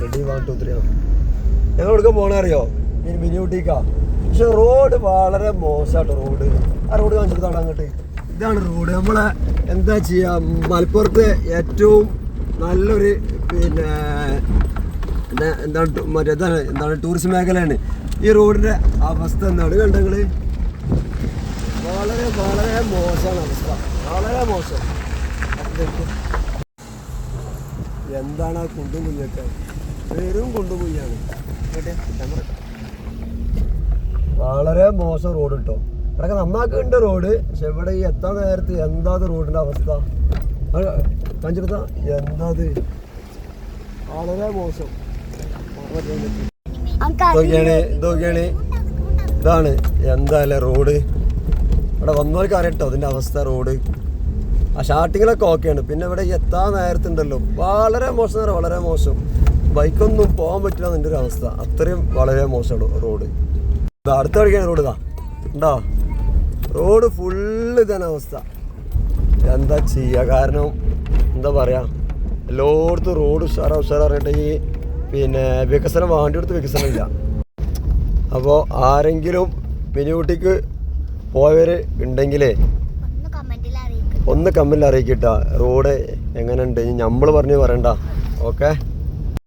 ready 1 2 3 ഞങ്ങൾ എവിടേക്ക് പോകണ അറിയോ മിനിയൂട്ടിക്കാ പക്ഷെ റോഡ് വളരെ മോശമാട്ടോ റോഡ് ആ റോഡ് കാണിച്ചിട്ടാണ് അങ്ങോട്ട് ഇതാണ് റോഡ് നമ്മളെ എന്താ ചെയ്യുക മലപ്പുറത്ത് ഏറ്റവും നല്ലൊരു പിന്നെ എന്താണ് മറ്റേതാണ് എന്താണ് ടൂറിസ്റ്റ് മേഖലയാണ് ഈ റോഡിൻ്റെ അവസ്ഥ എന്താണ് കണ്ടെങ്കിൽ വളരെ വളരെ മോശമാണ് അവസ്ഥ വളരെ മോശം എന്താണ് ആ കുണ്ടും കുയ്യൊക്കെ വെറും കുണ്ടും കുയ്യാണ് വളരെ മോശം റോഡ് കിട്ടോ ഇവിടെയൊക്കെ നന്നാക്കുന്നുണ്ട് റോഡ് പക്ഷെ ഇവിടെ ഈ എത്താൻ നേരത്ത് എന്താ റോഡിൻ്റെ അവസ്ഥ കാണിച്ചെടുത്ത എന്താ വളരെ മോശം ഇതൊക്കെയാണ് ഇതാണ് എന്തായാലും റോഡ് ഇവിടെ വന്നവർക്ക് അറിയട്ടോ അതിൻ്റെ അവസ്ഥ റോഡ് ആ സ്റ്റാർട്ടിങ്ങിലൊക്കെ ഓക്കെയാണ് പിന്നെ ഇവിടെ എത്താൻ നേരത്തുണ്ടല്ലോ വളരെ മോശം എന്ന് പറഞ്ഞാൽ വളരെ മോശം ബൈക്കൊന്നും പോകാൻ പറ്റില്ല എന്നതിൻ്റെ ഒരു അവസ്ഥ അത്രയും വളരെ മോശമാണ് റോഡ് അടുത്ത വഴിക്കാണ് റോഡ് ഇതാ ഉണ്ടോ റോഡ് ഫുള്ള് ഇതാണ് അവസ്ഥ എന്താ ചെയ്യുക കാരണം എന്താ പറയുക എല്ലായിടത്തും റോഡ് ഉഷാറായിട്ട് ഈ പിന്നെ വികസനം വേണ്ടിയെടുത്ത് വികസനമില്ല അപ്പോൾ ആരെങ്കിലും മിനിയൂട്ടിക്ക് പോയവർ ഉണ്ടെങ്കിലേ ഒന്ന് കമൻറ്റിൽ അറിയിക്കട്ടോ റോഡ് എങ്ങനെ ഉണ്ട് നമ്മൾ പറഞ്ഞ് പറയണ്ട ഓക്കെ